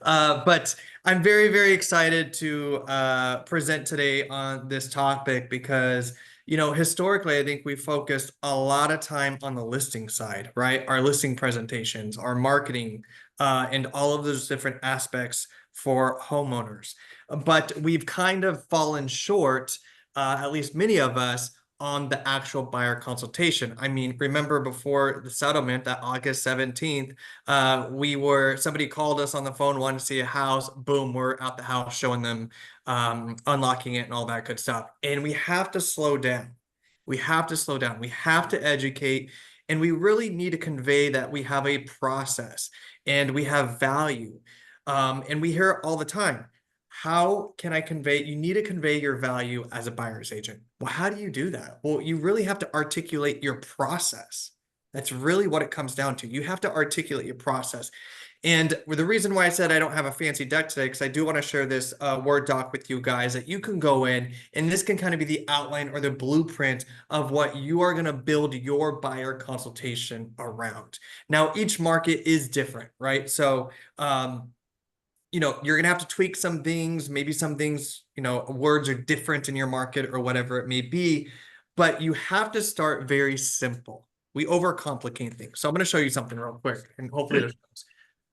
But I'm very, very excited to present today on this topic because, historically, I think we focused a lot of time on the listing side, right? Our listing presentations, our marketing, and all of those different aspects for homeowners. But we've kind of fallen short, at least many of us, on the actual buyer consultation. I mean, remember before the settlement, that August 17th, somebody called us on the phone, wanted to see a house. Boom, we're out the house showing them, unlocking it and all that good stuff. And we have to slow down. We have to slow down. We have to educate. And we really need to convey that we have a process and we have value. And we hear it all the time. How can I convey? You need to convey your value as a buyer's agent. Well, how do you do that? Well, you really have to articulate your process. That's really what it comes down to. You have to articulate your process. And the reason why I said I don't have a fancy deck today, because I do want to share this Word doc with you guys that you can go in, and this can kind of be the outline or the blueprint of what you are going to build your buyer consultation around. Now, each market is different, right? So, you're going to have to tweak some things, maybe some things, words are different in your market or whatever it may be, but you have to start very simple. We overcomplicate things. So I'm going to show you something real quick and hopefully this shows.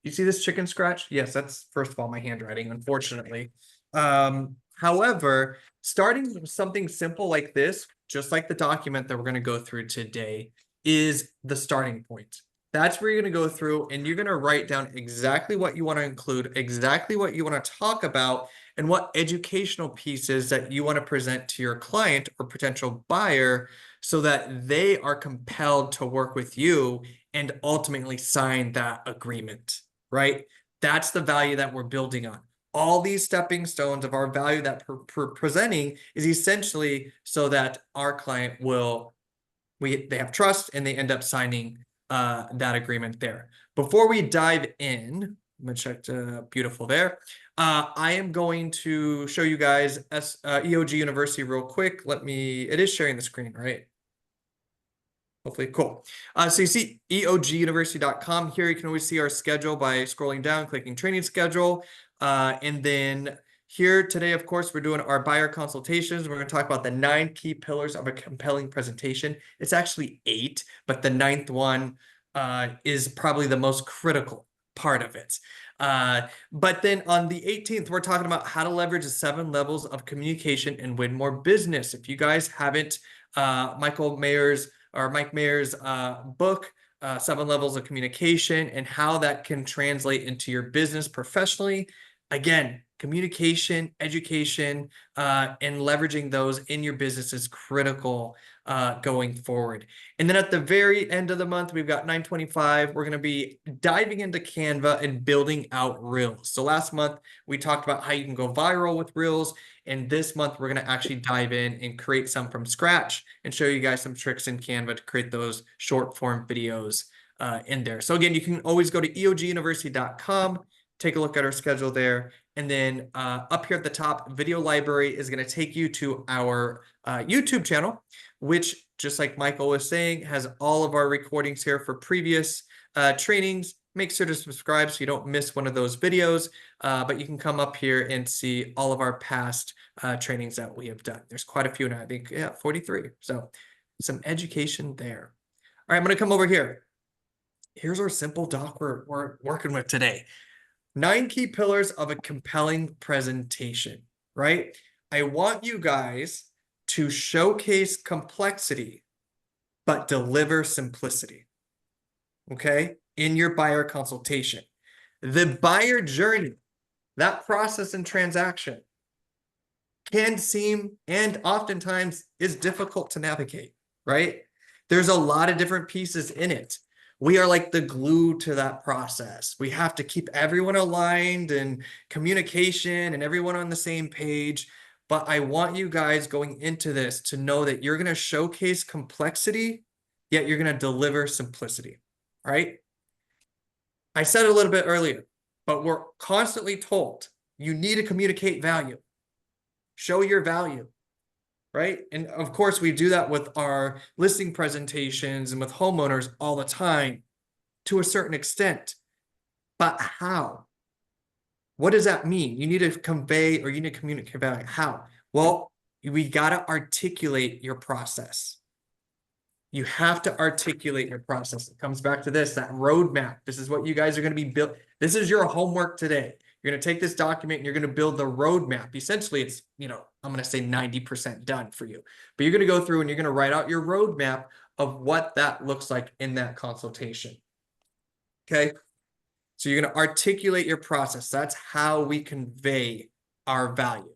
You see this chicken scratch? Yes, that's first of all my handwriting, unfortunately. However, starting with something simple like this, just like the document that we're going to go through today, is the starting point. That's where you're going to go through and you're going to write down exactly what you want to include, exactly what you want to talk about, and what educational pieces that you want to present to your client or potential buyer so that they are compelled to work with you and ultimately sign that agreement, right? That's the value that we're building on. All these stepping stones of our value that we're presenting is essentially so that our client they have trust and they end up signing that agreement there. Before we dive in, I'm gonna check beautiful there. I am going to show you guys EOG University real quick. It is sharing the screen, right? Hopefully, cool. So you see eoguniversity.com here. You can always see our schedule by scrolling down, clicking training schedule. And then here today, of course, we're doing our buyer consultations. We're going to talk about the 9 key pillars of a compelling presentation. It's actually 8, but the 9th one is probably the most critical part of it. But then on the 18th, we're talking about how to leverage the 7 levels of communication and win more business. If you guys haven't, Mike Mayer's book, 7 Levels of Communication, and how that can translate into your business professionally. Again, communication, education, and leveraging those in your business is critical going forward. And then at the very end of the month, we've got 925. We're going to be diving into Canva and building out Reels. So last month, we talked about how you can go viral with Reels. And this month, we're going to actually dive in and create some from scratch and show you guys some tricks in Canva to create those short form videos in there. So again, you can always go to eoguniversity.com, take a look at our schedule there. And then up here at the top, video library is going to take you to our YouTube channel, which, just like Michael was saying, has all of our recordings here for previous trainings. Make sure to subscribe so you don't miss one of those videos. But you can come up here and see all of our past trainings that we have done. There's quite a few now, I think, 43. So some education there. All right, I'm going to come over here. Here's our simple doc we're working with today. 9 key pillars of a compelling presentation, right? I want you guys to showcase complexity, but deliver simplicity, okay? In your buyer consultation. The buyer journey, that process and transaction, can seem and oftentimes is difficult to navigate, right? There's a lot of different pieces in it. We are like the glue to that process. We have to keep everyone aligned and communication and everyone on the same page. But I want you guys going into this to know that you're going to showcase complexity, yet you're going to deliver simplicity, right? I said it a little bit earlier, but we're constantly told you need to communicate value. Show your value, right? And of course, we do that with our listing presentations and with homeowners all the time to a certain extent. But how? What does that mean? You need to convey or you need to communicate value. How? Well, we got to articulate your process. You have to articulate your process. It comes back to this, that roadmap. This is what you guys are going to be built. This is your homework today. You're going to take this document and you're going to build the roadmap. Essentially, it's, I'm going to say 90% done for you. But you're going to go through and you're going to write out your roadmap of what that looks like in that consultation. Okay? So you're going to articulate your process. That's how we convey our value.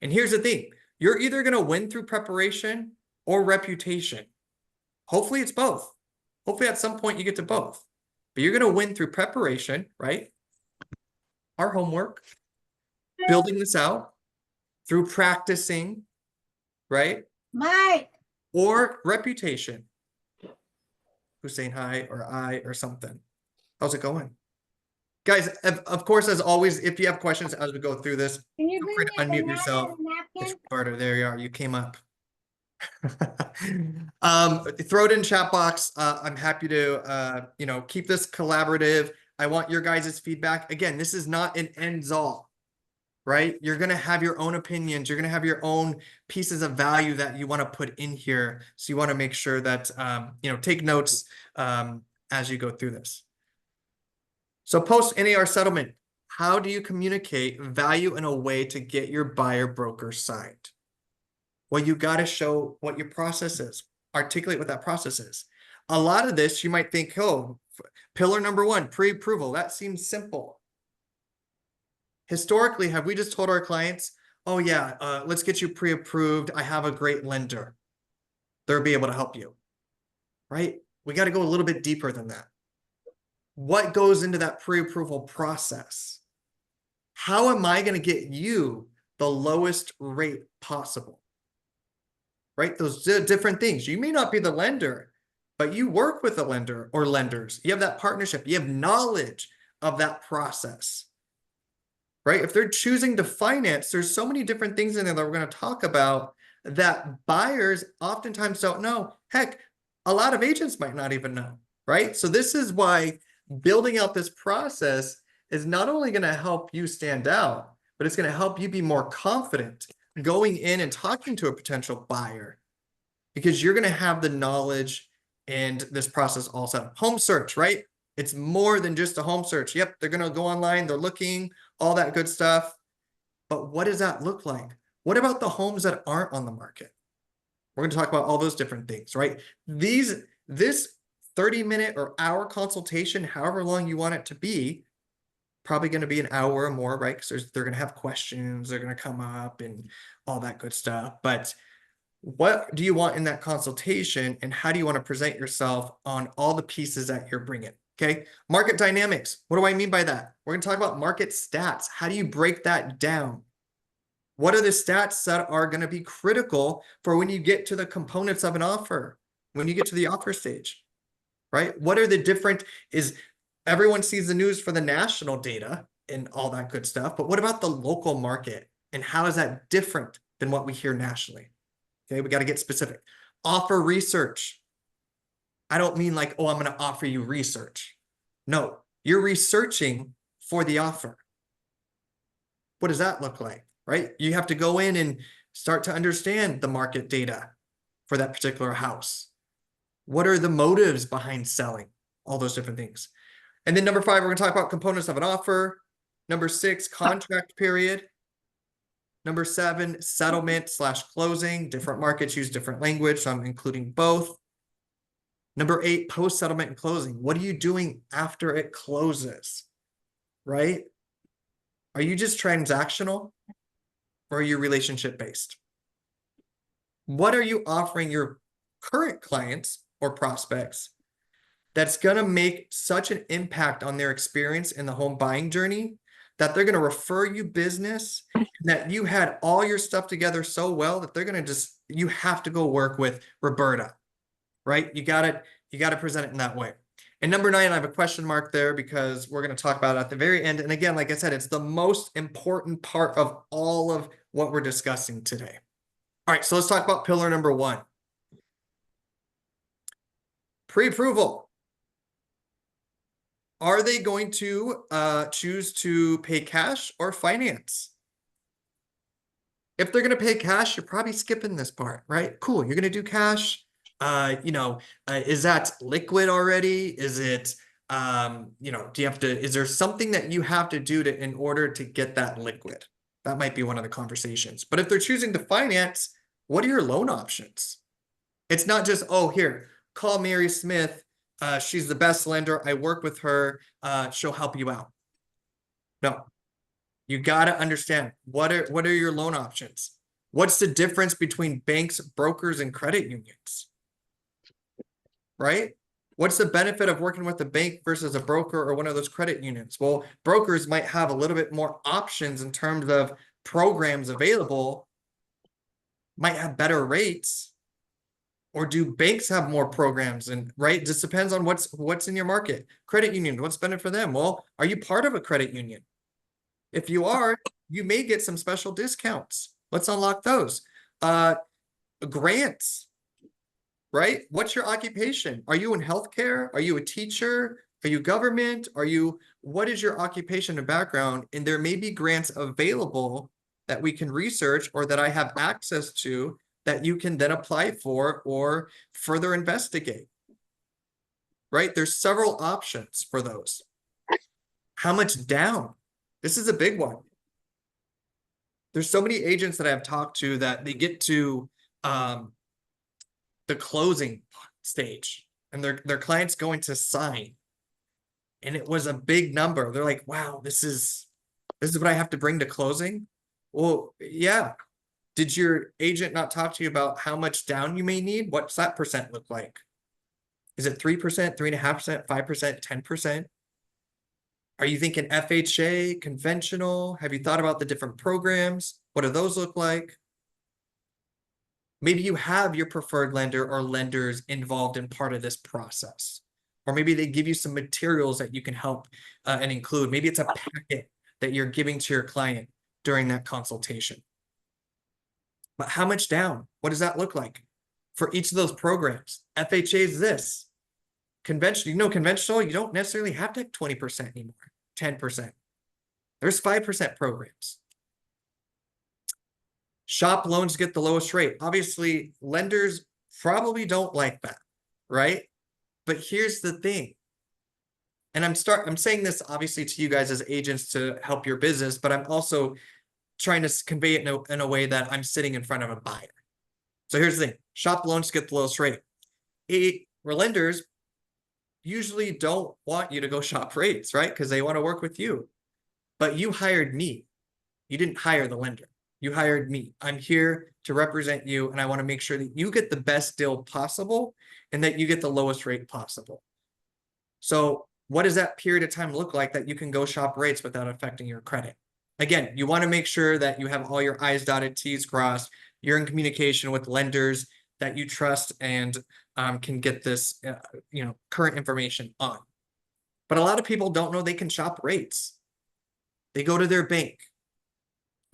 And here's the thing. You're either going to win through preparation or reputation. Hopefully it's both. Hopefully at some point you get to both. But you're going to win through preparation, right? Our homework, building this out, through practicing, right? Mike. Or reputation. Who's saying hi or I or something? How's it going? Guys, of course, as always, if you have questions as we go through this, Can you feel bring free me to a unmute banana yourself. and a napkin? Barter, there you are. You came up. Throw it in chat box. I'm happy to keep this collaborative. I want your guys' feedback. Again, this is not an ends all, right? You're gonna have your own opinions. You're gonna have your own pieces of value that you want to put in here. So you want to make sure that take notes as you go through this. So post NAR settlement. How do you communicate value in a way to get your buyer broker signed? Well, you got to show what your process is. Articulate what that process is. A lot of this, you might think, oh, pillar number 1, pre-approval. That seems simple. Historically, have we just told our clients, oh yeah, let's get you pre-approved. I have a great lender. They'll be able to help you, right? We got to go a little bit deeper than that. What goes into that pre-approval process? How am I going to get you the lowest rate possible? Right? Those different things. You may not be the lender, but you work with the lender or lenders. You have that partnership. You have knowledge of that process. Right? If they're choosing to finance, there's so many different things in there that we're going to talk about that buyers oftentimes don't know. Heck, a lot of agents might not even know. Right? So this is why building out this process is not only going to help you stand out, but it's going to help you be more confident going in and talking to a potential buyer, because you're going to have the knowledge and this process all set up. Home search, right? It's more than just a home search. Yep, they're going to go online, they're looking, all that good stuff. But what does that look like? What about the homes that aren't on the market? We're going to talk about all those different things, right? This 30-minute or hour consultation, however long you want it to be, probably going to be an hour or more, right? Because they're going to have questions, they're going to come up and all that good stuff. But what do you want in that consultation, and how do you want to present yourself on all the pieces that you're bringing? Okay. Market dynamics. What do I mean by that? We're going to talk about market stats. How do you break that down? What are the stats that are going to be critical for when you get to the components of an offer, when you get to the offer stage, right? What are the different, everyone sees the news for the national data and all that good stuff, but what about the local market, and how is that different than what we hear nationally? Okay, we got to get specific. Offer research. I don't mean like, oh, I'm going to offer you research. No, you're researching for the offer. What does that look like, right? You have to go in and start to understand the market data for that particular house. What are the motives behind selling? All those different things. And then number 5, we're going to talk about components of an offer. Number 6, contract period. Number 7, settlement/closing. Different markets use different language, so I'm including both. Number 8, post-settlement and closing. What are you doing after it closes, right? Are you just transactional, or are you relationship-based? What are you offering your current clients or prospects that's going to make such an impact on their experience in the home buying journey that they're going to refer you business, that you had all your stuff together so well that they're going to you have to go work with Roberta, right? You got to present it in that way. And number 9, I have a question mark there because we're going to talk about it at the very end. And again, like I said, it's the most important part of all of what we're discussing today. All right, so let's talk about pillar number 1. Pre-approval. Are they going to choose to pay cash or finance? If they're going to pay cash, you're probably skipping this part, right? Cool. You're going to do cash. Is that liquid already? Is it, do you have to, is there something that you have to do in order to get that liquid? That might be one of the conversations. But if they're choosing to finance, what are your loan options? It's not just, oh, here, call Mary Smith. She's the best lender. I work with her. She'll help you out. No, you got to understand what are your loan options? What's the difference between banks, brokers, and credit unions? Right? What's the benefit of working with a bank versus a broker or one of those credit unions? Well, brokers might have a little bit more options in terms of programs available, might have better rates, or do banks have more programs? And right, it just depends on what's in your market. Credit union, what's better for them? Well, are you part of a credit union? If you are, you may get some special discounts. Let's unlock those. Grants, right? What's your occupation? Are you in healthcare? Are you a teacher? Are you government? What is your occupation and background? And there may be grants available that we can research or that I have access to that you can then apply for or further investigate, right? There's several options for those. How much down? This is a big one. There's so many agents that I've talked to that they get to the closing stage and their client's going to sign. And it was a big number. They're like, wow, this is what I have to bring to closing. Well, yeah. Did your agent not talk to you about how much down you may need? What's that percent look like? Is it 3%, 3.5%, 5%, 10%? Are you thinking FHA, conventional? Have you thought about the different programs? What do those look like? Maybe you have your preferred lender or lenders involved in part of this process. Or maybe they give you some materials that you can help and include. Maybe it's a packet that you're giving to your client during that consultation. But how much down? What does that look like for each of those programs? FHA is this. Conventional, conventional, you don't necessarily have to have 20% anymore, 10%. There's 5% programs. Shop loans get the lowest rate. Obviously, lenders probably don't like that, right? But here's the thing. And I'm saying this obviously to you guys as agents to help your business, but I'm also trying to convey it in a way that I'm sitting in front of a buyer. So here's the thing. Shop loans get the lowest rate. Lenders usually don't want you to go shop rates, right? Because they want to work with you. But you hired me. You didn't hire the lender. You hired me. I'm here to represent you, and I want to make sure that you get the best deal possible and that you get the lowest rate possible. So what does that period of time look like that you can go shop rates without affecting your credit? Again, you want to make sure that you have all your I's dotted, T's crossed. You're in communication with lenders that you trust and can get this, current information on. But a lot of people don't know they can shop rates. They go to their bank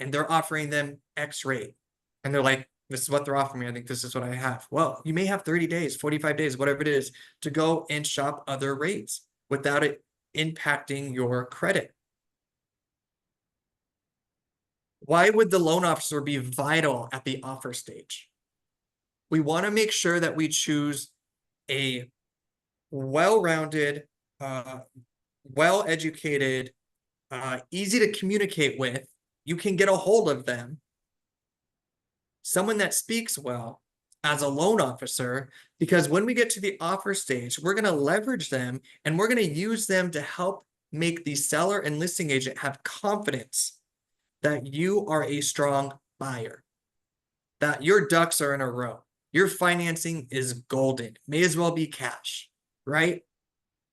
and they're offering them X rate. And they're like, this is what they're offering me. I think this is what I have. Well, you may have 30 days, 45 days, whatever it is, to go and shop other rates without it impacting your credit. Why would the loan officer be vital at the offer stage? We want to make sure that we choose a well-rounded, well-educated, easy to communicate with. You can get a hold of them. Someone that speaks well as a loan officer, because when we get to the offer stage, we're going to leverage them and we're going to use them to help make the seller and listing agent have confidence that you are a strong buyer, that your ducks are in a row. Your financing is golden, may as well be cash, right?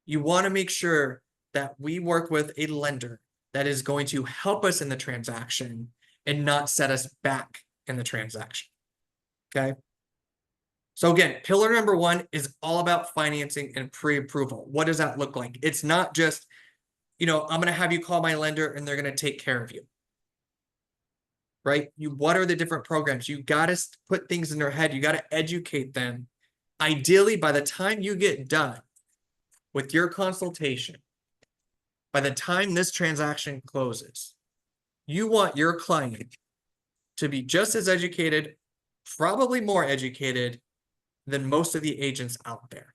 You want to make sure that we work with a lender that is going to help us in the transaction and not set us back in the transaction, okay? So again, pillar number one is all about financing and pre-approval. What does that look like? It's not just, I'm going to have you call my lender and they're going to take care of you, right? What are the different programs? You got to put things in their head. You got to educate them. Ideally, by the time you get done with your consultation, by the time this transaction closes, you want your client to be just as educated, probably more educated than most of the agents out there.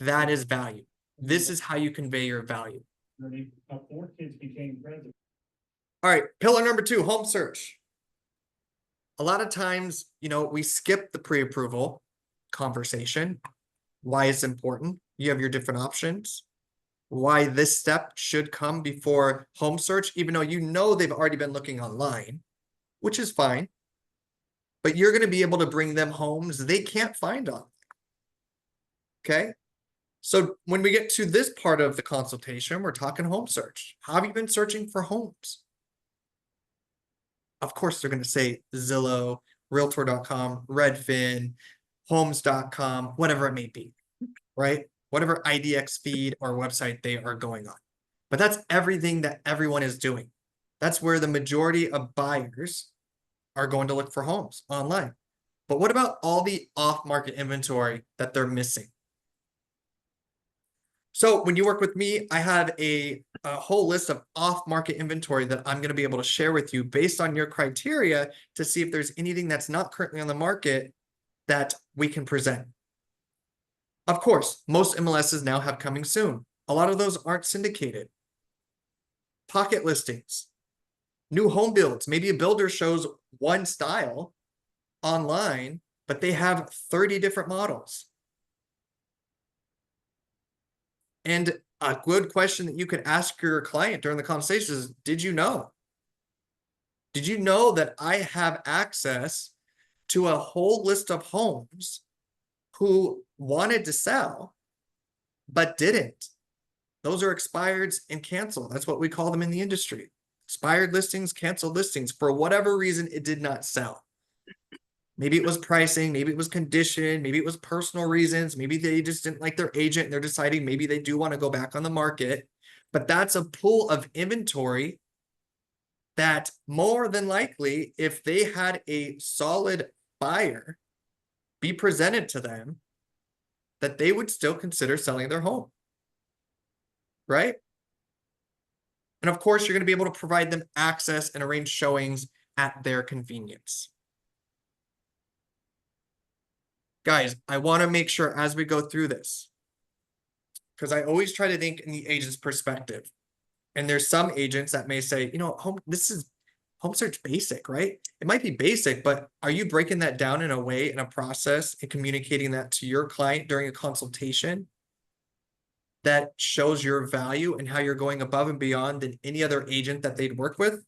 That is value. This is how you convey your value. 4 kids became president. All right, pillar number 2, home search. A lot of times, we skip the pre-approval conversation. Why it's important. You have your different options. Why this step should come before home search, even though they've already been looking online, which is fine. But you're going to be able to bring them homes they can't find on. Okay? So when we get to this part of the consultation, we're talking home search. How have you been searching for homes? Of course, they're going to say Zillow, Realtor.com, Redfin, Homes.com, whatever it may be, right? Whatever IDX feed or website they are going on. But that's everything that everyone is doing. That's where the majority of buyers are going to look for homes online. But what about all the off-market inventory that they're missing? So when you work with me, I have a whole list of off-market inventory that I'm going to be able to share with you based on your criteria to see if there's anything that's not currently on the market that we can present. Of course, most MLSs now have coming soon. A lot of those aren't syndicated. Pocket listings, new home builds. Maybe a builder shows one style online, but they have 30 different models. And a good question that you could ask your client during the conversation is, did you know? Did you know that I have access to a whole list of homes who wanted to sell, but didn't? Those are expireds and canceled. That's what we call them in the industry. Expired listings, canceled listings. For whatever reason, it did not sell. Maybe it was pricing, maybe it was condition, maybe it was personal reasons, maybe they just didn't like their agent and they're deciding maybe they do want to go back on the market. But that's a pool of inventory that more than likely, if they had a solid buyer be presented to them, that they would still consider selling their home. Right? And of course, you're going to be able to provide them access and arrange showings at their convenience. Guys, I want to make sure as we go through this, because I always try to think in the agent's perspective. And there's some agents that may say, this is home search basic, right? It might be basic, but are you breaking that down in a way, in a process, and communicating that to your client during a consultation that shows your value and how you're going above and beyond than any other agent that they'd work with?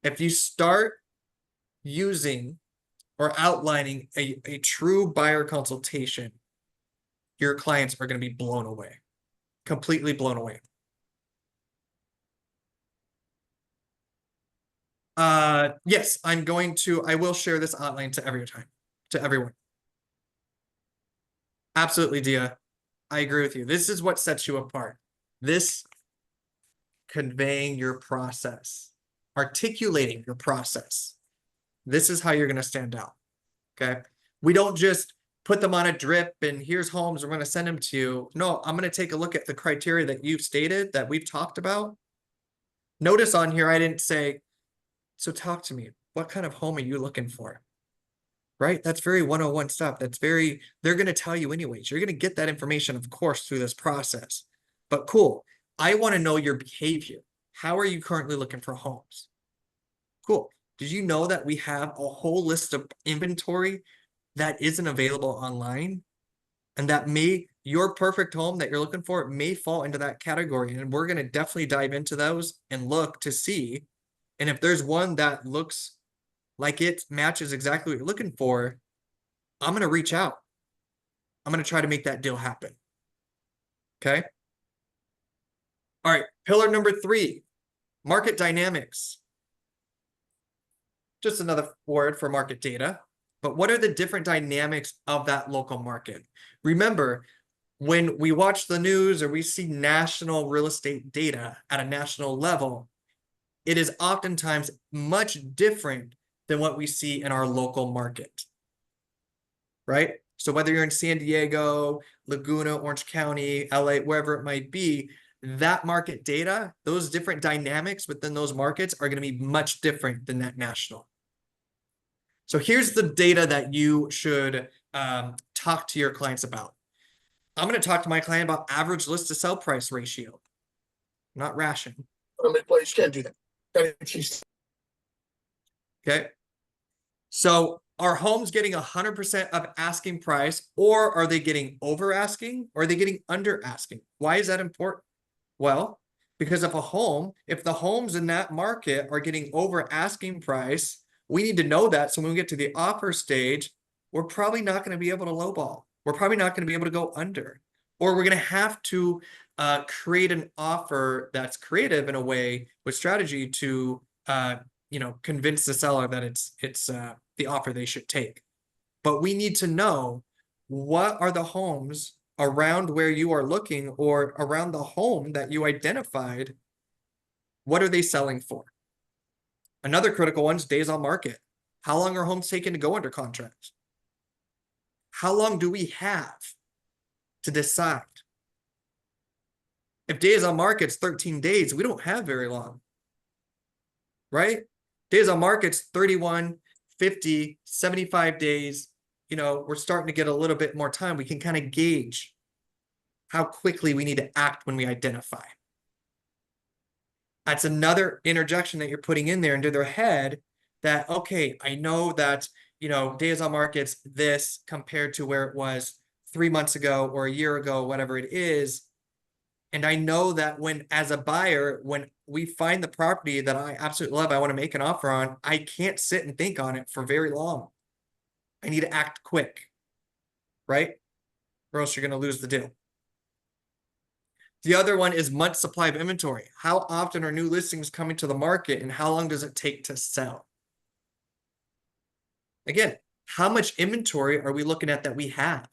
If you start using or outlining a true buyer consultation, your clients are going to be blown away, completely blown away. Yes, I will share this outline to everyone. Absolutely, Dia. I agree with you. This is what sets you apart. This conveying your process, articulating your process. This is how you're going to stand out. Okay. We don't just put them on a drip and here's homes, we're going to send them to you. No, I'm going to take a look at the criteria that you've stated that we've talked about. Notice on here, I didn't say, so talk to me. What kind of home are you looking for? Right? That's very 101 stuff. They're going to tell you anyways. You're going to get that information, of course, through this process. But cool. I want to know your behavior. How are you currently looking for homes? Cool. Did you know that we have a whole list of inventory that isn't available online? And that your perfect home that you're looking for may fall into that category. And we're going to definitely dive into those and look to see. And if there's one that looks like it matches exactly what you're looking for, I'm going to reach out. I'm going to try to make that deal happen. Okay. All right. Pillar number 3, market dynamics. Just another word for market data. But what are the different dynamics of that local market? Remember, when we watch the news or we see national real estate data at a national level, it is oftentimes much different than what we see in our local market. Right? So whether you're in San Diego, Laguna, Orange County, LA, wherever it might be, that market data, those different dynamics within those markets are going to be much different than that national. So here's the data that you should talk to your clients about. I'm going to talk to my client about average list to sell price ratio, not ration. How many players can't do that? Gotta teach. Okay. So are homes getting 100% of asking price, or are they getting over asking, or are they getting under asking? Why is that important? Well, because if the homes in that market are getting over asking price, we need to know that. So when we get to the offer stage, we're probably not going to be able to lowball. We're probably not going to be able to go under, or we're going to have to create an offer that's creative in a way with strategy to convince the seller that it's the offer they should take. But we need to know, what are the homes around where you are looking, or around the home that you identified, what are they selling for? Another critical one is days on market. How long are homes taking to go under contract? How long do we have to decide? If days on market's 13 days, we don't have very long, right? Days on market's 31, 50, 75 days. We're starting to get a little bit more time. We can kind of gauge how quickly we need to act when we identify. That's another interjection that you're putting in there into their head, that, okay, I know that, days on market's this compared to where it was 3 months ago or a year ago, whatever it is. And I know that as a buyer, when we find the property that I absolutely love, I want to make an offer on, I can't sit and think on it for very long. I need to act quick, right? Or else you're going to lose the deal. The other one is month supply of inventory. How often are new listings coming to the market, and how long does it take to sell? Again, how much inventory are we looking at that we have?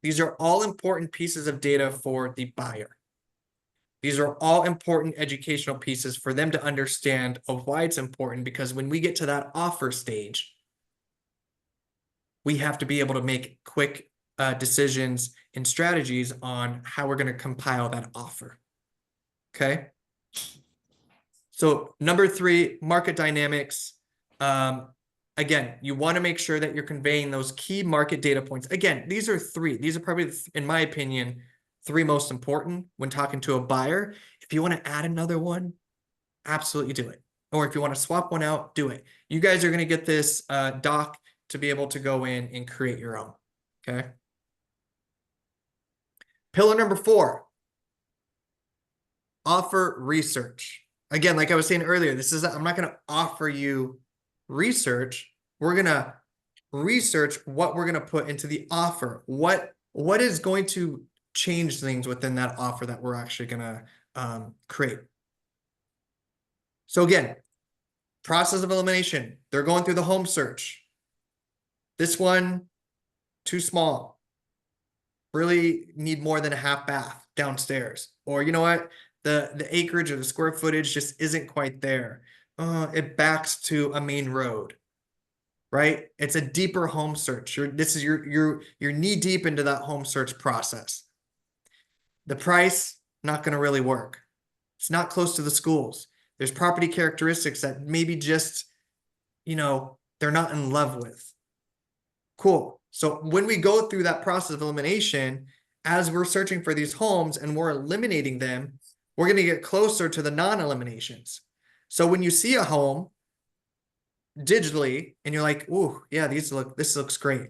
These are all important pieces of data for the buyer. These are all important educational pieces for them to understand of why it's important, because when we get to that offer stage, we have to be able to make quick decisions and strategies on how we're going to compile that offer. Okay. So number 3, market dynamics. Again, you want to make sure that you're conveying those key market data points. Again, these are 3. These are probably, in my opinion, 3 most important when talking to a buyer. If you want to add another one, absolutely do it. Or if you want to swap one out, do it. You guys are going to get this doc to be able to go in and create your own. Okay. Pillar number 4, offer research. Again, like I was saying earlier, I'm not going to offer you research. We're going to research what we're going to put into the offer. What is going to change things within that offer that we're actually going to create. So again, process of elimination. They're going through the home search. This one, too small. Really need more than a half bath downstairs. Or you know what? The acreage or the square footage just isn't quite there. It backs to a main road, right? It's a deeper home search. You're knee deep into that home search process. The price, not going to really work. It's not close to the schools. There's property characteristics that maybe just, they're not in love with. Cool. So when we go through that process of elimination, as we're searching for these homes and we're eliminating them, we're going to get closer to the non-eliminations. So when you see a home digitally and you're like, ooh, yeah, this looks great.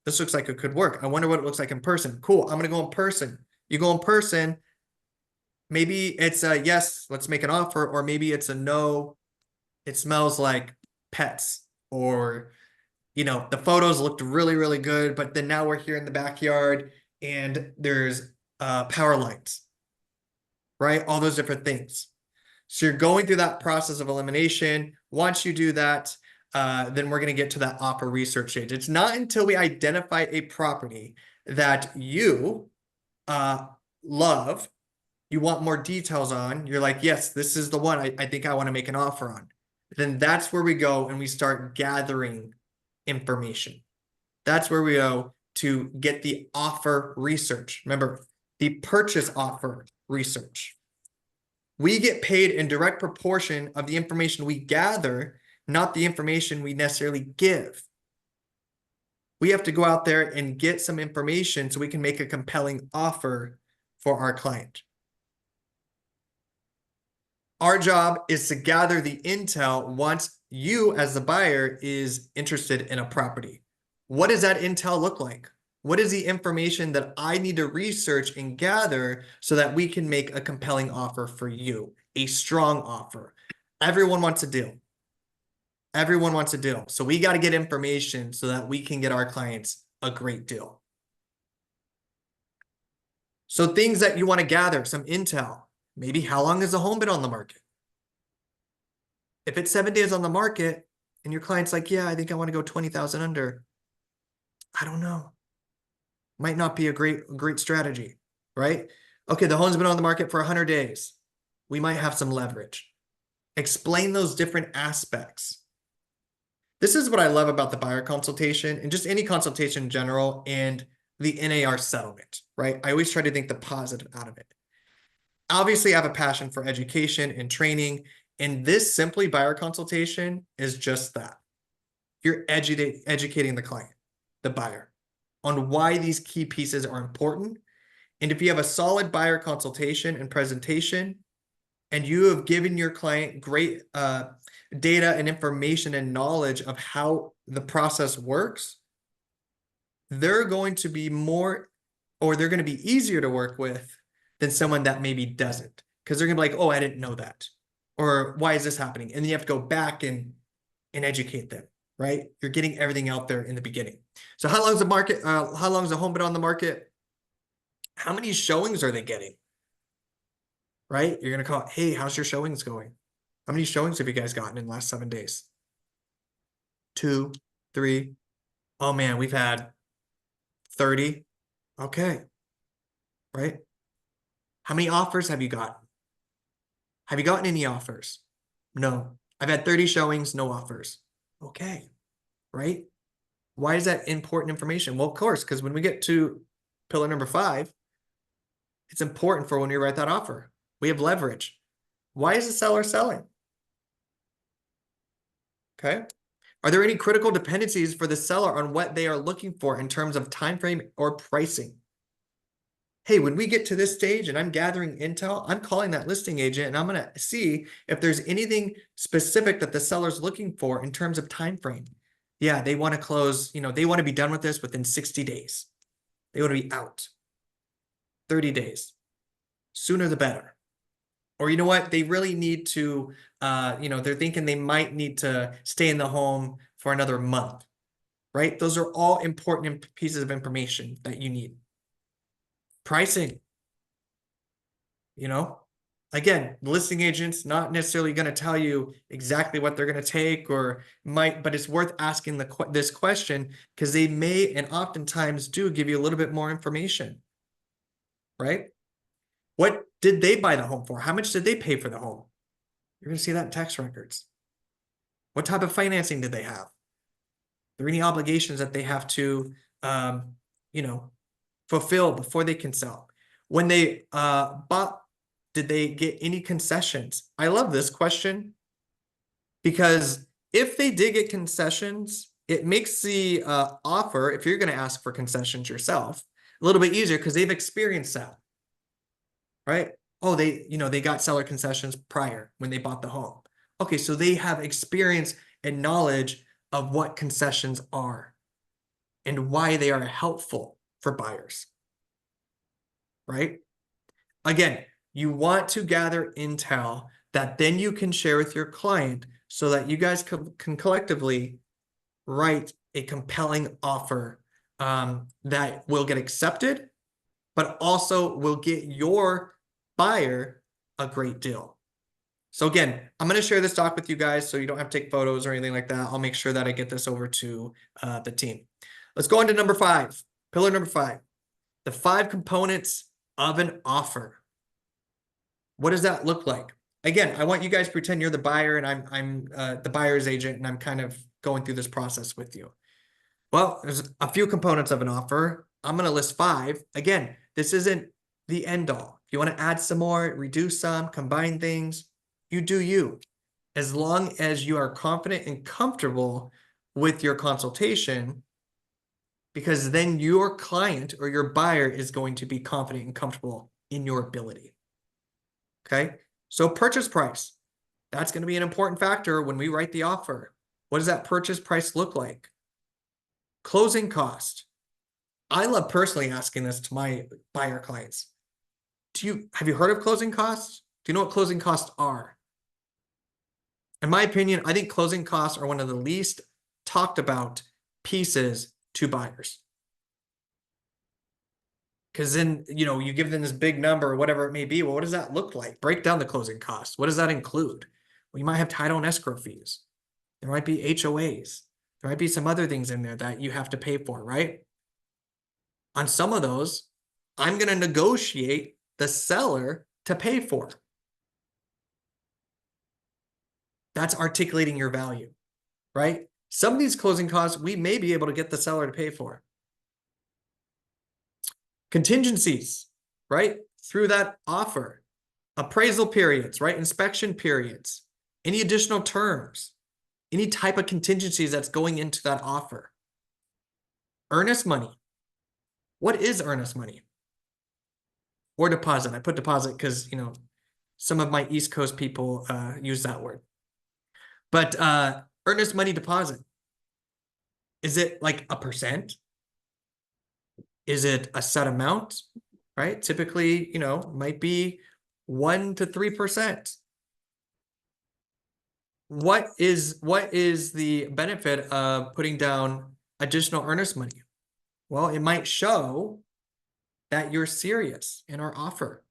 This looks like it could work. I wonder what it looks like in person. Cool. I'm going to go in person. You go in person. Maybe it's a yes, let's make an offer, or maybe it's a no, it smells like pets, or the photos looked really, really good, but then now we're here in the backyard and there's power lines, right? All those different things. So you're going through that process of elimination. Once you do that, then we're going to get to that offer research stage. It's not until we identify a property that you love, you want more details on, you're like, yes, this is the one I think I want to make an offer on. Then that's where we go and we start gathering information. That's where we go to get the offer research. Remember, the purchase offer research. We get paid in direct proportion of the information we gather, not the information we necessarily give. We have to go out there and get some information so we can make a compelling offer for our client. Our job is to gather the intel once you, as the buyer, is interested in a property. What does that intel look like? What is the information that I need to research and gather so that we can make a compelling offer for you, a strong offer? Everyone wants a deal. Everyone wants a deal. So we got to get information so that we can get our clients a great deal. So things that you want to gather, some intel. Maybe how long has the home been on the market? If it's 7 days on the market and your client's like, yeah, I think I want to go 20,000 under. I don't know. Might not be a great strategy, right? Okay, the home's been on the market for 100 days. We might have some leverage. Explain those different aspects. This is what I love about the buyer consultation and just any consultation in general and the NAR settlement, right? I always try to think the positive out of it. Obviously, I have a passion for education and training, and this Simply Buyer Consultation is just that. You're educating the client, the buyer, on why these key pieces are important. And if you have a solid buyer consultation and presentation, and you have given your client great data and information and knowledge of how the process works, they're going to be more, or they're going to be easier to work with than someone that maybe doesn't. Because they're going to be like, oh, I didn't know that. Or why is this happening? And then you have to go back and educate them, right? You're getting everything out there in the beginning. So how long is the market? How long is the home been on the market? How many showings are they getting? Right? You're going to call, hey, how's your showings going? How many showings have you guys gotten in the last 7 days? 2, 3. Oh man, we've had 30. Okay. Right? How many offers have you gotten? Have you gotten any offers? No. I've had 30 showings, no offers. Okay. Right? Why is that important information? Well, of course, because when we get to pillar number 5, it's important for when we write that offer. We have leverage. Why is the seller selling? Okay. Are there any critical dependencies for the seller on what they are looking for in terms of time frame or pricing? Hey, when we get to this stage and I'm gathering intel, I'm calling that listing agent and I'm going to see if there's anything specific that the seller's looking for in terms of time frame. Yeah, they want to close, they want to be done with this within 60 days. They want to be out 30 days. Sooner the better. Or you know what? They really need to, they're thinking they might need to stay in the home for another month, right? Those are all important pieces of information that you need. Pricing, again, the listing agent's not necessarily going to tell you exactly what they're going to take but it's worth asking this question because they may and oftentimes do give you a little bit more information, right? What did they buy the home for? How much did they pay for the home? You're going to see that in tax records. What type of financing did they have? Are there any obligations that they have to, fulfill before they can sell? When they bought, did they get any concessions? I love this question because if they did get concessions, it makes the offer, if you're going to ask for concessions yourself, a little bit easier because they've experienced that, right? Oh, they got seller concessions prior when they bought the home. Okay, so they have experience and knowledge of what concessions are and why they are helpful for buyers, right? Again, you want to gather intel that then you can share with your client so that you guys can collectively write a compelling offer that will get accepted, but also will get your buyer a great deal. So again, I'm going to share this doc with you guys so you don't have to take photos or anything like that. I'll make sure that I get this over to the team. Let's go on to number 5, pillar number 5, the 5 components of an offer. What does that look like? Again, I want you guys to pretend you're the buyer and I'm the buyer's agent and I'm kind of going through this process with you. Well, there's a few components of an offer. I'm going to list 5. Again, this isn't the end all. If you want to add some more, reduce some, combine things, you do you. As long as you are confident and comfortable with your consultation, because then your client or your buyer is going to be confident and comfortable in your ability. Okay. So purchase price, that's going to be an important factor when we write the offer. What does that purchase price look like? Closing cost. I love personally asking this to my buyer clients. Have you heard of closing costs? Do you know what closing costs are? In my opinion, I think closing costs are one of the least talked about pieces to buyers. Because then, you give them this big number or whatever it may be. Well, what does that look like? Break down the closing costs. What does that include? Well, you might have title and escrow fees. There might be HOAs. There might be some other things in there that you have to pay for, right? On some of those, I'm going to negotiate the seller to pay for. That's articulating your value, right? Some of these closing costs, we may be able to get the seller to pay for. Contingencies, right? Through that offer. Appraisal periods, right? Inspection periods. Any additional terms. Any type of contingencies that's going into that offer. Earnest money. What is earnest money? Or deposit. I put deposit because, some of my East Coast people use that word. But earnest money deposit. Is it like a percent? Is it a set amount? Right? Typically, might be 1 to 3%. What is the benefit of putting down additional earnest money? Well, it might show that you're serious in our offer.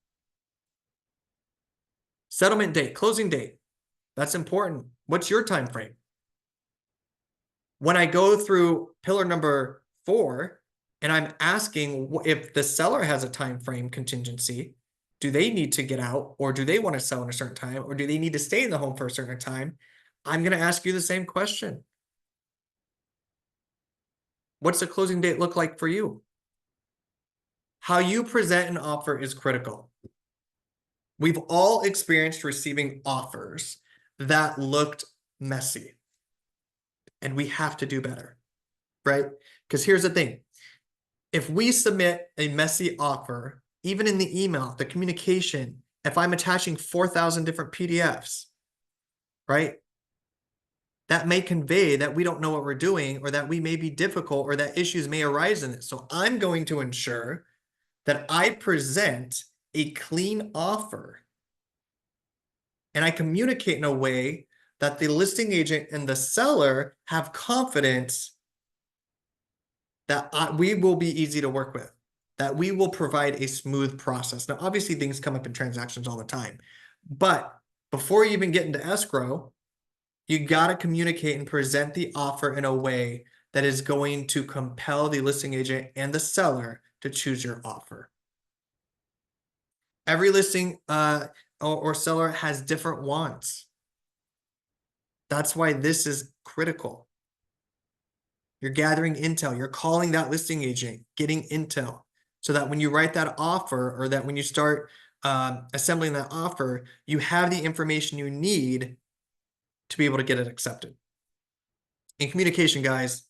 Settlement date, closing date. That's important. What's your time frame? When I go through pillar number 4 and I'm asking if the seller has a time frame contingency, do they need to get out, or do they want to sell in a certain time, or do they need to stay in the home for a certain time? I'm going to ask you the same question. What's the closing date look like for you? How you present an offer is critical. We've all experienced receiving offers that looked messy, and we have to do better, right? Because here's the thing. If we submit a messy offer, even in the email, the communication, if I'm attaching 4,000 different PDFs, right? That may convey that we don't know what we're doing, or that we may be difficult, or that issues may arise in it. So I'm going to ensure that I present a clean offer and I communicate in a way that the listing agent and the seller have confidence that we will be easy to work with, that we will provide a smooth process. Now, obviously, things come up in transactions all the time, but before you even get into escrow, you got to communicate and present the offer in a way that is going to compel the listing agent and the seller to choose your offer. Every listing or seller has different wants. That's why this is critical. You're gathering intel. You're calling that listing agent, getting intel, so that when you write that offer, or that when you start assembling that offer, you have the information you need to be able to get it accepted. In communication, guys,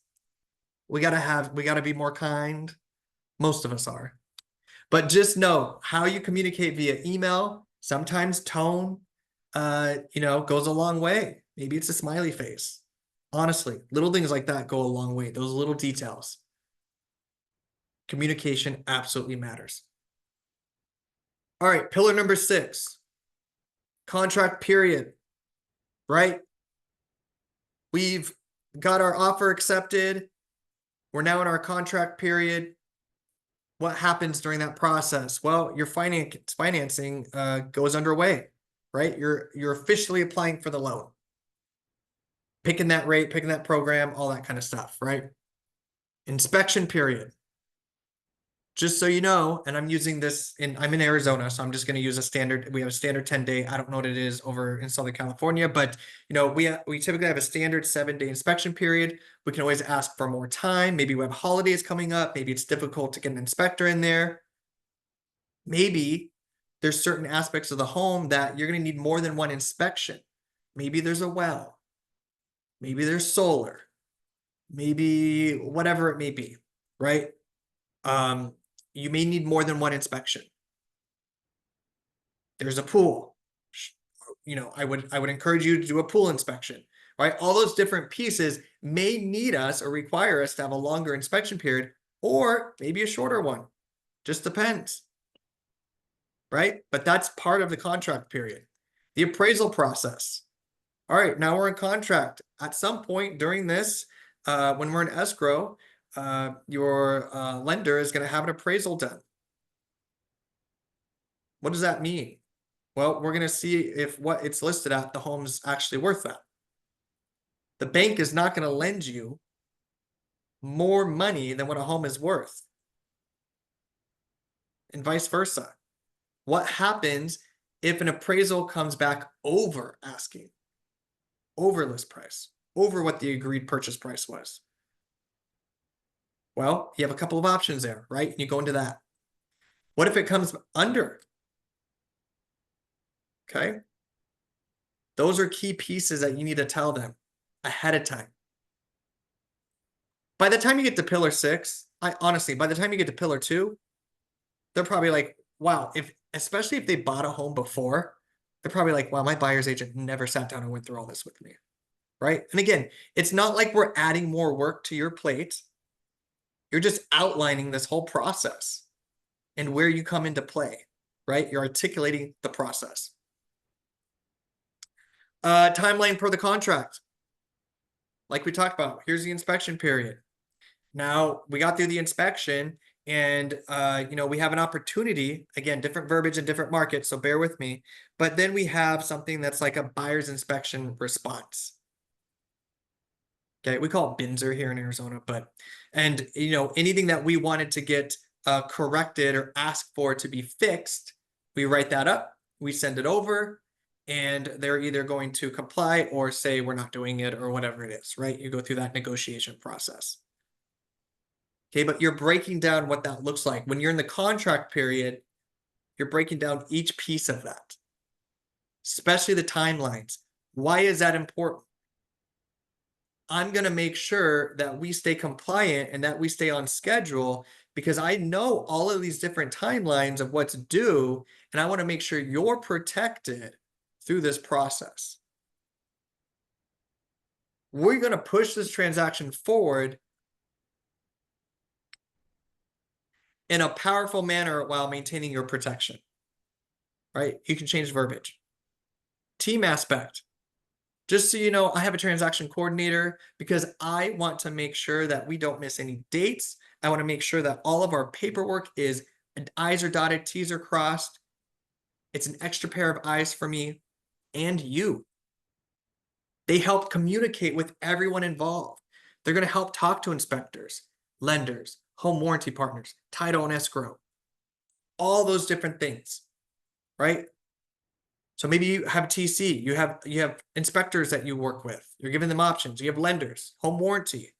we gotta be more kind. Most of us are. But just know how you communicate via email, sometimes tone, goes a long way. Maybe it's a smiley face. Honestly, little things like that go a long way. Those little details. Communication absolutely matters. All right, pillar number 6, contract period, right? We've got our offer accepted. We're now in our contract period. What happens during that process? Well, your financing goes underway, right? You're officially applying for the loan, picking that rate, picking that program, all that kind of stuff, right? Inspection period. just so you know, and I'm using this I'm in Arizona, so I'm just going to use we have a standard 10-day. I don't know what it is over in Southern California, but we typically have a standard 7-day inspection period. We can always ask for more time. Maybe we have holidays coming up. Maybe it's difficult to get an inspector in there. Maybe there's certain aspects of the home that you're going to need more than one inspection. Maybe there's a well. Maybe there's solar. Maybe whatever it may be, right? You may need more than one inspection. There's a pool. I would encourage you to do a pool inspection, right? All those different pieces may need us or require us to have a longer inspection period, or maybe a shorter one. Just depends, right? But that's part of the contract period. The appraisal process. All right, now we're in contract. At some point during this, when we're in escrow, your lender is going to have an appraisal done. What does that mean? Well, we're going to see if what it's listed at, the home's actually worth that. The bank is not going to lend you more money than what a home is worth, and vice versa. What happens if an appraisal comes back over asking, over list price, over what the agreed purchase price was? Well, you have a couple of options there, right? And you go into that. What if it comes under? Okay. Those are key pieces that you need to tell them ahead of time. By the time you get to pillar 6, honestly, by the time you get to pillar 2, they're probably like, wow, especially if they bought a home before, they're probably like, wow, my buyer's agent never sat down and went through all this with me, right? And again, it's not like we're adding more work to your plate. You're just outlining this whole process and where you come into play, right? You're articulating the process. Timeline per the contract. Like we talked about, here's the inspection period. Now we got through the inspection and, we have an opportunity, again, different verbiage in different markets, so bear with me. But then we have something that's like a buyer's inspection response. Okay, we call it Binzer here in Arizona, anything that we wanted to get corrected or asked for to be fixed, we write that up, we send it over, and they're either going to comply or say we're not doing it or whatever it is, right? You go through that negotiation process. Okay, but you're breaking down what that looks like. When you're in the contract period, you're breaking down each piece of that, especially the timelines. Why is that important? I'm going to make sure that we stay compliant and that we stay on schedule because I know all of these different timelines of what's due, and I want to make sure you're protected through this process. We're going to push this transaction forward in a powerful manner while maintaining your protection, right? You can change verbiage. Team aspect. Just so you know, I have a transaction coordinator because I want to make sure that we don't miss any dates. I want to make sure that all of our paperwork is I's are dotted, T's are crossed. It's an extra pair of eyes for me and you. They help communicate with everyone involved. They're going to help talk to inspectors, lenders, home warranty partners, title and escrow, all those different things, right? So maybe you have TC, you have inspectors that you work with. You're giving them options. You have lenders, home warranty.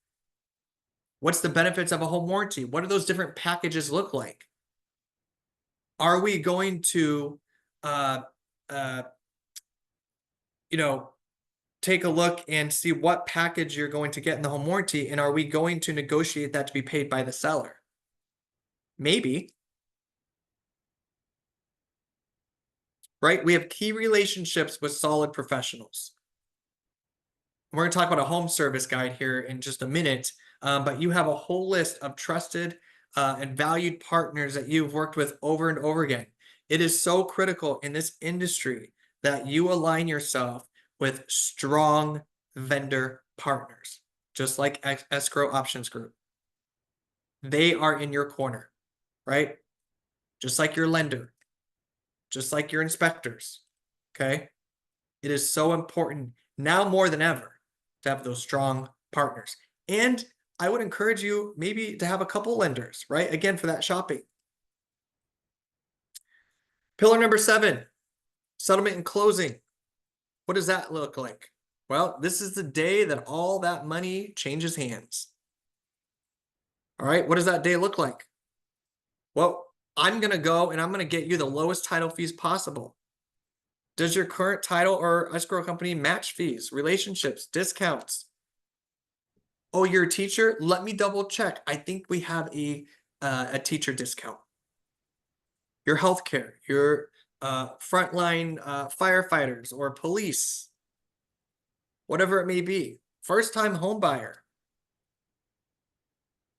What's the benefits of a home warranty? What do those different packages look like? Are we going to, take a look and see what package you're going to get in the home warranty, and are we going to negotiate that to be paid by the seller? Maybe. Right? We have key relationships with solid professionals. We're going to talk about a home service guide here in just a minute, but you have a whole list of trusted and valued partners that you've worked with over and over again. It is so critical in this industry that you align yourself with strong vendor partners, just like Escrow Options Group. They are in your corner, right? Just like your lender, just like your inspectors, okay? It is so important now more than ever to have those strong partners. And I would encourage you maybe to have a couple lenders, right? Again, for that shopping. Pillar number 7, settlement and closing. What does that look like? Well, this is the day that all that money changes hands. All right, what does that day look like? Well, I'm going to go and I'm going to get you the lowest title fees possible. Does your current title or escrow company match fees, relationships, discounts? Oh, you're a teacher? Let me double check. I think we have a teacher discount. Your healthcare, your frontline firefighters or police, whatever it may be. First-time home buyer,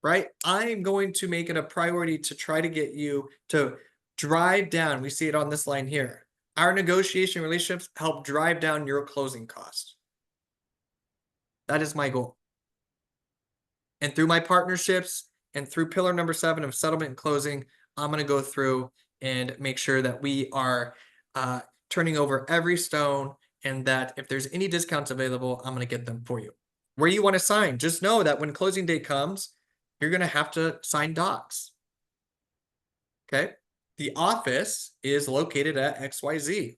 right? I'm going to make it a priority to try to get you to drive down. We see it on this line here. Our negotiation relationships help drive down your closing costs. That is my goal. And through my partnerships and through pillar number 7 of settlement and closing, I'm going to go through and make sure that we are turning over every stone, and that if there's any discounts available, I'm going to get them for you. Where you want to sign, just know that when closing day comes, you're going to have to sign docs. Okay. The office is located at XYZ.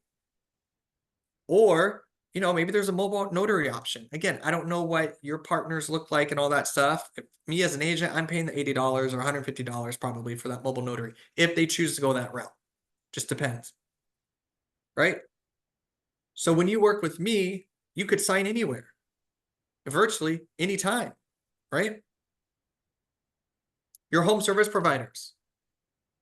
Or, maybe there's a mobile notary option. Again, I don't know what your partners look like and all that stuff. If me as an agent, I'm paying the $80 or $150 probably for that mobile notary if they choose to go that route. Just depends. Right? So when you work with me, you could sign anywhere, virtually anytime, right? Your home service providers.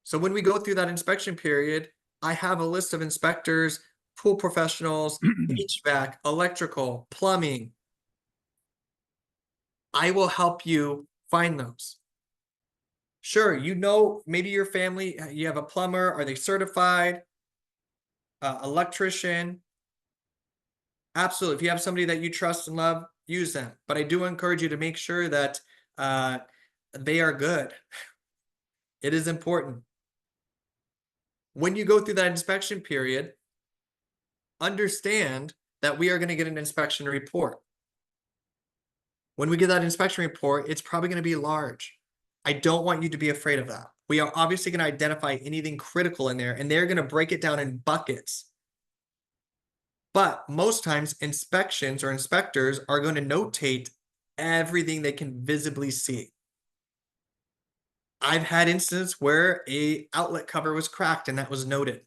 So when we go through that inspection period, I have a list of inspectors, pool professionals, HVAC, electrical, plumbing. I will help you find those. Sure, maybe your family, you have a plumber, are they certified? Electrician. Absolutely. If you have somebody that you trust and love, use them. But I do encourage you to make sure that they are good. It is important. When you go through that inspection period, understand that we are going to get an inspection report. When we get that inspection report, it's probably going to be large. I don't want you to be afraid of that. We are obviously going to identify anything critical in there, and they're going to break it down in buckets. But most times, inspections or inspectors are going to notate everything they can visibly see. I've had instances where a outlet cover was cracked and that was noted.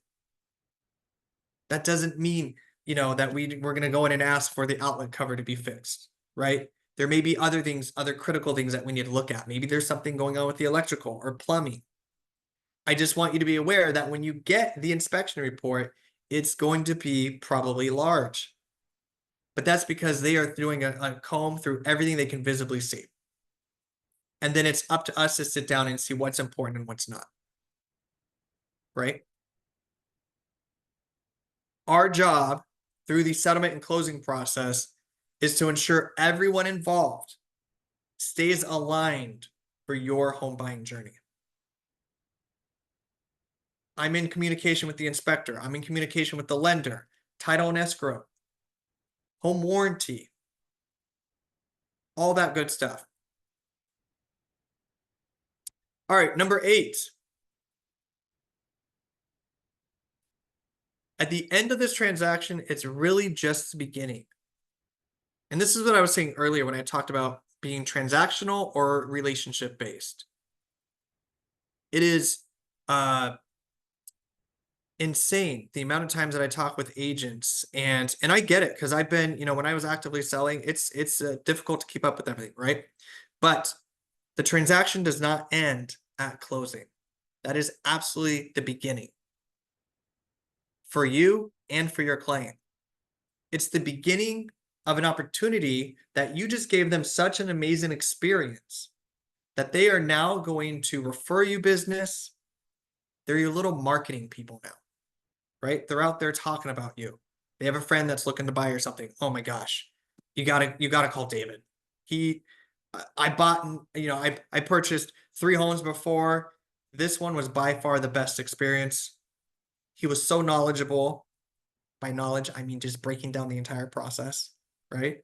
That doesn't mean, that we're going to go in and ask for the outlet cover to be fixed, right? There may be other things, other critical things that we need to look at. Maybe there's something going on with the electrical or plumbing. I just want you to be aware that when you get the inspection report, it's going to be probably large. But that's because they are doing a comb through everything they can visibly see. And then it's up to us to sit down and see what's important and what's not. Right? Our job through the settlement and closing process is to ensure everyone involved stays aligned for your home buying journey. I'm in communication with the inspector. I'm in communication with the lender, title and escrow, home warranty, all that good stuff. All right, number 8. At the end of this transaction, it's really just the beginning. And this is what I was saying earlier when I talked about being transactional or relationship based. It is insane the amount of times that I talk with agents, and I get it, because I've been, when I was actively selling, it's difficult to keep up with everything, right? But the transaction does not end at closing. That is absolutely the beginning for you and for your client. It's the beginning of an opportunity that you just gave them such an amazing experience that they are now going to refer you business. They're your little marketing people now, right? They're out there talking about you. They have a friend that's looking to buy or something. Oh my gosh, you gotta call David. I bought, I purchased 3 homes before. This one was by far the best experience. He was so knowledgeable. By knowledge, I mean just breaking down the entire process, right?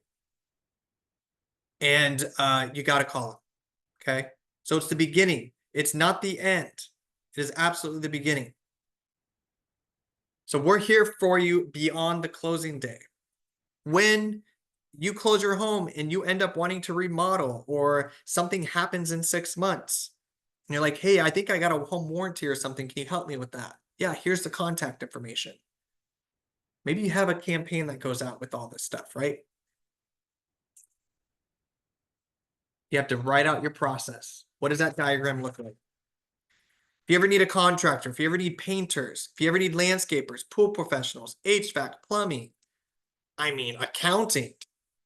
And you got to call him. Okay. So it's the beginning. It's not the end. It is absolutely the beginning. So we're here for you beyond the closing day. When you close your home and you end up wanting to remodel, or something happens in 6 months, and you're like, hey, I think I got a home warranty or something. Can you help me with that? Yeah, here's the contact information. Maybe you have a campaign that goes out with all this stuff, right? You have to write out your process. What does that diagram look like? If you ever need a contractor, if you ever need painters, if you ever need landscapers, pool professionals, HVAC, plumbing, I mean, accounting,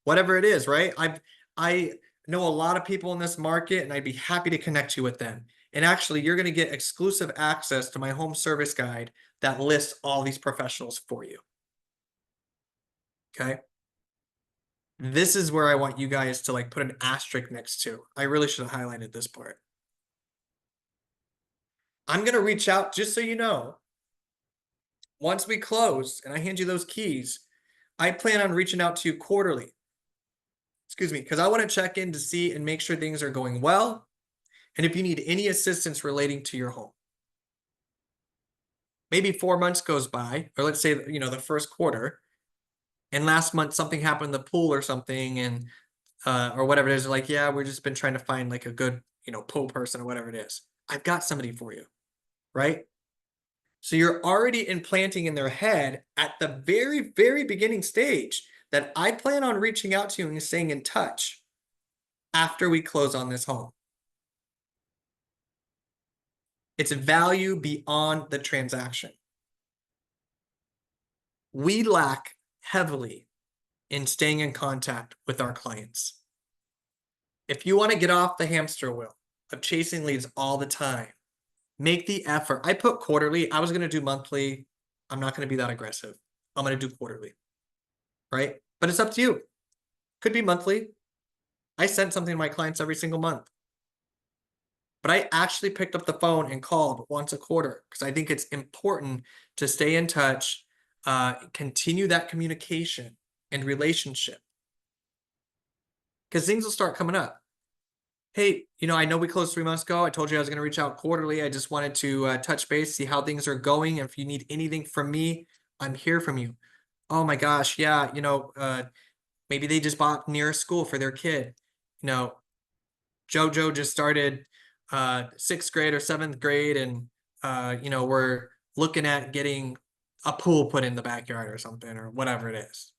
whatever it is, right? I know a lot of people in this market, and I'd be happy to connect you with them. And actually, you're going to get exclusive access to my home service guide that lists all these professionals for you. Okay. This is where I want you guys to like put an asterisk next to. I really should have highlighted this part. I'm going to reach out, just so you know, once we close and I hand you those keys, I plan on reaching out to you quarterly. Excuse me, because I want to check in to see and make sure things are going well, and if you need any assistance relating to your home. Maybe 4 months goes by, or let's say, the first quarter, and last month something happened in the pool or something, and or whatever it is, like, yeah, we've just been trying to find like a good, pool person or whatever it is. I've got somebody for you, right? So you're already implanting in their head at the very, very beginning stage that I plan on reaching out to you and staying in touch after we close on this home. It's value beyond the transaction. We lack heavily in staying in contact with our clients. If you want to get off the hamster wheel of chasing leads all the time, make the effort. I put quarterly. I was going to do monthly. I'm not going to be that aggressive. I'm going to do quarterly, right? But it's up to you. Could be monthly. I sent something to my clients every single month. But I actually picked up the phone and called once a quarter because I think it's important to stay in touch, continue that communication and relationship, because things will start coming up. Hey, I know we closed 3 months ago. I told you I was going to reach out quarterly. I just wanted to touch base, see how things are going. If you need anything from me, I'm here from you. Oh my gosh, yeah, maybe they just bought near a school for their kid. Jojo just started 6th grade or 7th grade, and we're looking at getting a pool put in the backyard or something, or whatever it is,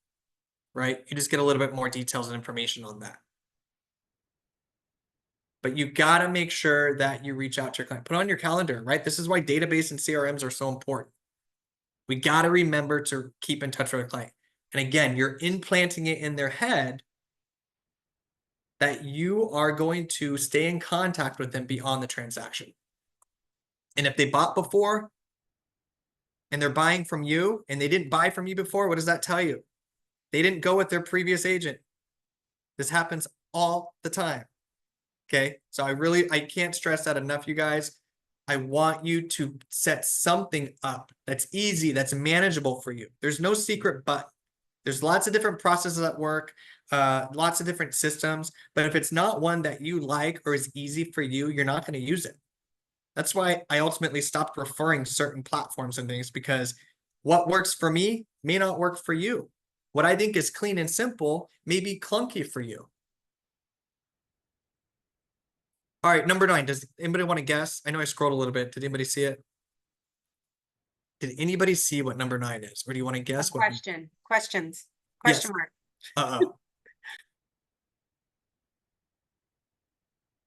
right? You just get a little bit more details and information on that. But you got to make sure that you reach out to your client. Put it on your calendar, right? This is why database and CRMs are so important. We got to remember to keep in touch with our client. And again, you're implanting it in their head that you are going to stay in contact with them beyond the transaction. And if they bought before and they're buying from you and they didn't buy from you before, what does that tell you? They didn't go with their previous agent. This happens all the time. Okay. So I can't stress that enough, you guys. I want you to set something up that's easy, that's manageable for you. There's no secret button. There's lots of different processes at work, lots of different systems, but if it's not one that you like or is easy for you, you're not going to use it. That's why I ultimately stopped referring certain platforms and things, because what works for me may not work for you. What I think is clean and simple may be clunky for you. All right, number 9. Does anybody want to guess? I know I scrolled a little bit. Did anybody see it? Did anybody see what number 9 is? Or do you want to guess what? Questions. Yes. Question mark. Uh-oh.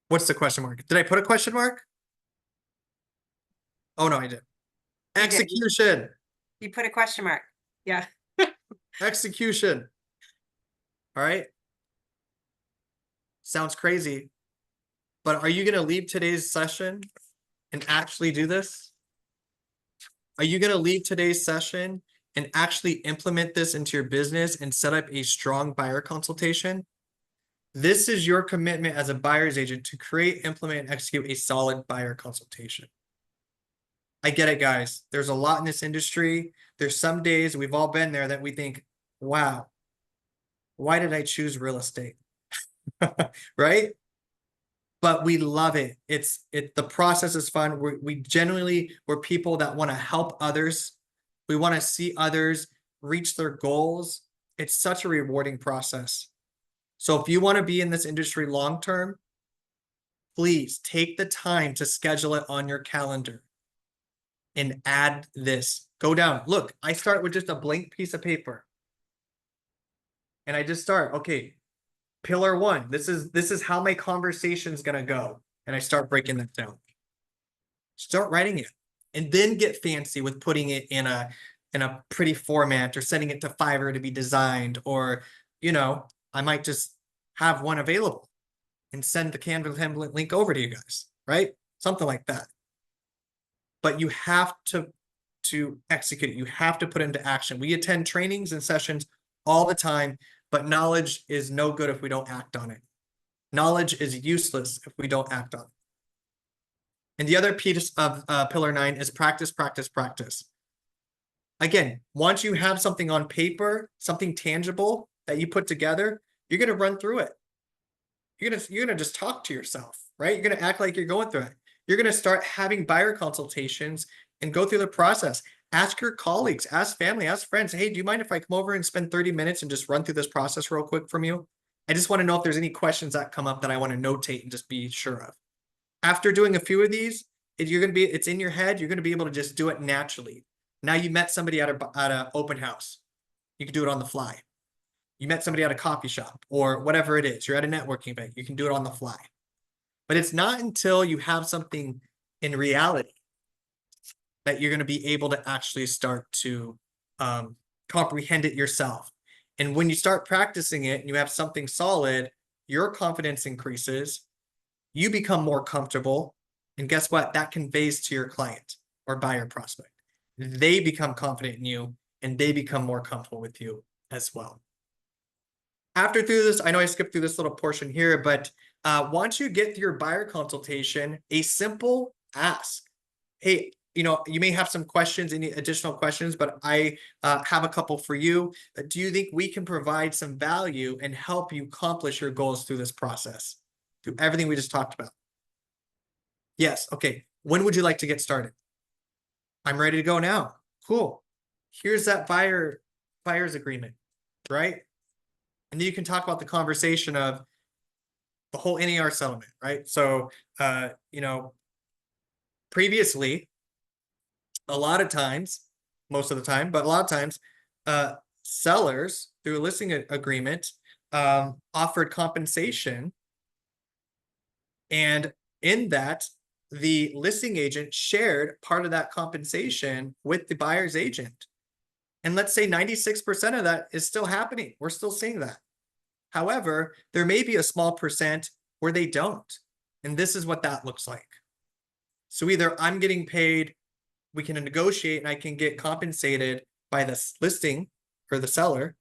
What's the question mark? Did I put a question mark? Oh, no, I did. You did. Execution. You put a question mark. Yeah. Execution. All right. Sounds crazy. But are you going to leave today's session and actually do this? Are you going to leave today's session and actually implement this into your business and set up a strong buyer consultation? This is your commitment as a buyer's agent to create, implement, and execute a solid buyer consultation. I get it, guys. There's a lot in this industry. There's some days, we've all been there, that we think, wow, why did I choose real estate? Right? but we love it. The process is fun. We're people that want to help others. We want to see others reach their goals. It's such a rewarding process. So if you want to be in this industry long term, please take the time to schedule it on your calendar and add this. Go down. Look, I start with just a blank piece of paper. And I just start, okay, pillar 1, this is how my conversation is gonna go. And I start breaking that down. Start writing it. And then get fancy with putting it in a pretty format, or sending it to Fiverr to be designed, or I might just have one available and send the Canva template link over to you guys, right? Something like that. But you have to execute it. You have to put it into action. We attend trainings and sessions all the time, but knowledge is no good if we don't act on it. Knowledge is useless if we don't act on it. And the other piece of pillar 9 is practice, practice, practice. Again, once you have something on paper, something tangible that you put together, you're going to run through it. You're gonna just talk to yourself, right? You're gonna act like you're going through it. You're gonna start having buyer consultations and go through the process. Ask your colleagues, ask family, ask friends, hey, do you mind if I come over and spend 30 minutes and just run through this process real quick from you? I just want to know if there's any questions that come up that I want to notate and just be sure of. After doing a few of these, it's in your head, you're gonna be able to just do it naturally. Now you met somebody at an open house. You can do it on the fly. You met somebody at a coffee shop or whatever it is. You're at a networking event. You can do it on the fly. But it's not until you have something in reality that you're going to be able to actually start to comprehend it yourself. And when you start practicing it and you have something solid, your confidence increases. You become more comfortable. And guess what? That conveys to your client or buyer prospect. They become confident in you and they become more comfortable with you as well. After through this, I know I skipped through this little portion here, but once you get through your buyer consultation, a simple ask, hey, you may have some questions, any additional questions, but I have a couple for you. Do you think we can provide some value and help you accomplish your goals through this process, through everything we just talked about? Yes. Okay. When would you like to get started? I'm ready to go now. Cool. Here's that buyer's agreement, right? And then you can talk about the conversation of the whole NAR settlement, right? So, previously, a lot of times, most of the time, but a lot of times, sellers through a listing agreement offered compensation. And in that, the listing agent shared part of that compensation with the buyer's agent. And let's say 96% of that is still happening. We're still seeing that. However, there may be a small percent where they don't. And this is what that looks like. So either I'm getting paid, we can negotiate and I can get compensated by the listing or the seller,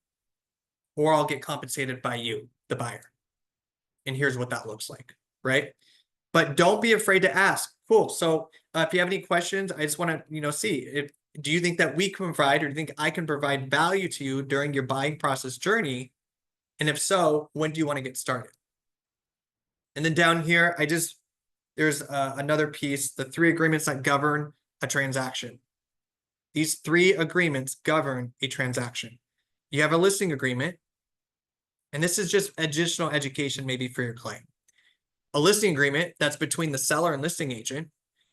or I'll get compensated by you, the buyer. And here's what that looks like, right? But don't be afraid to ask. Cool. So if you have any questions, I just want to, see do you think that we can provide, or do you think I can provide value to you during your buying process journey? And if so, when do you want to get started? And then down here, there's another piece, the 3 agreements that govern a transaction. These 3 agreements govern a transaction. You have a listing agreement, and this is just additional education maybe for your client. A listing agreement that's between the seller and listing agent.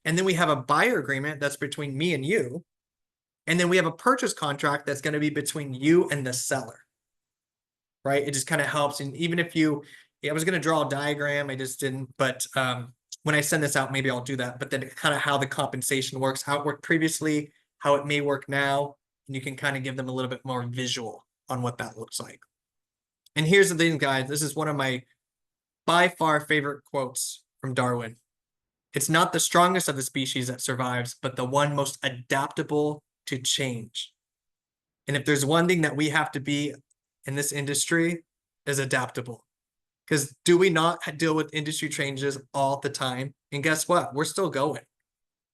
And then we have a buyer agreement that's between me and you. And then we have a purchase contract that's going to be between you and the seller, right? It just kind of helps. And even if I was going to draw a diagram, I just didn't, but when I send this out, maybe I'll do that, but then kind of how the compensation works, how it worked previously, how it may work now, and you can kind of give them a little bit more visual on what that looks like. And here's the thing, guys, this is one of my by far favorite quotes from Darwin. It's not the strongest of the species that survives, but the one most adaptable to change. And if there's one thing that we have to be in this industry, is adaptable. Because do we not deal with industry changes all the time? And guess what? We're still going.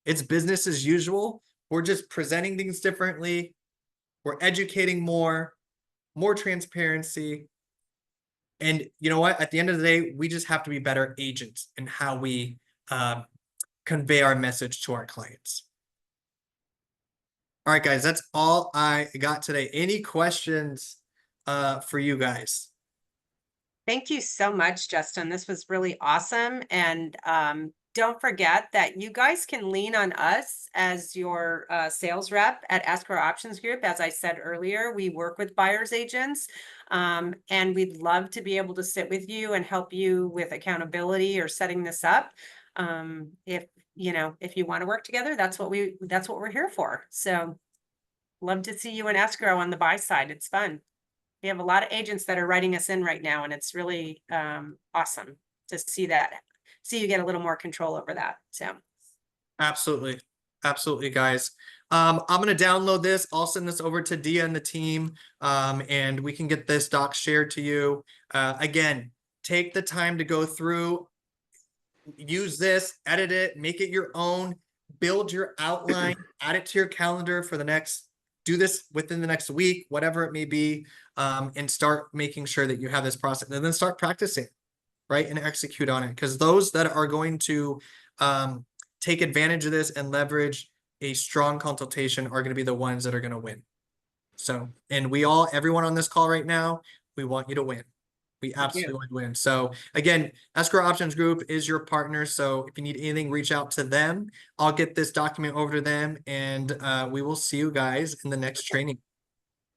It's business as usual. We're just presenting things differently. We're educating more transparency. And you know what? At the end of the day, we just have to be better agents in how we convey our message to our clients. All right, guys, that's all I got today. Any questions for you guys? Thank you so much, Justin. This was really awesome. And don't forget that you guys can lean on us as your sales rep at Escrow Options Group. As I said earlier, we work with buyer's agents, and we'd love to be able to sit with you and help you with accountability or setting this up. If you want to work together, that's what we're here for. So love to see you in escrow on the buy side. It's fun. We have a lot of agents that are writing us in right now, and it's really awesome to see you get a little more control over that. So Absolutely. Absolutely, guys. I'm going to download this. I'll send this over to Dia and the team, and we can get this doc shared to you. Again, take the time to go through, use this, edit it, make it your own, build your outline, add it to your calendar for do this within the next week, whatever it may be, and start making sure that you have this process, and then start practicing, right? And execute on it. Because those that are going to take advantage of this and leverage a strong consultation are going to be the ones that are going to win. So, and everyone on this call right now, we want you to win. We absolutely want to win. So again, Escrow Options Group is your partner. So if you need anything, reach out to them. I'll get this document over to them, and we will see you guys in the next training.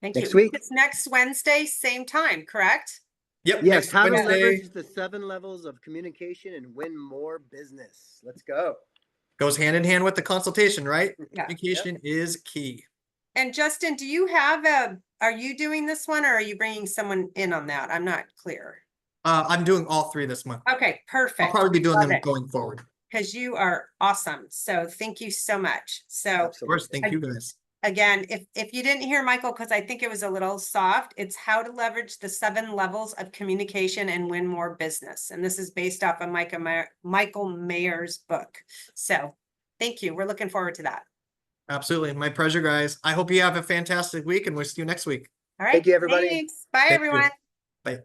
thank Next you. week. It's next Wednesday, same time, correct? Yep. Yes, next how to Wednesday. leverage the 7 levels of communication and win more business. Let's go. Goes hand in hand with the consultation, right? Yeah. Communication is key. And Justin, are you doing this one, or are you bringing someone in on that? I'm not clear. I'm doing all 3 this month. Okay, I'll perfect. probably be doing Love them it. going forward. Because you are awesome. So thank you so much. So Of course, thank you guys. again, if you didn't hear Michael, because I think it was a little soft, it's how to leverage the 7 levels of communication and win more business. And this is based off of Michael Mayer's book. So thank you. We're looking forward to that. Absolutely. My pleasure, guys. I hope you have a fantastic week, and we'll see you next week. All right. Thank you, everybody. Thanks. Bye, Thank you. everyone. Bye.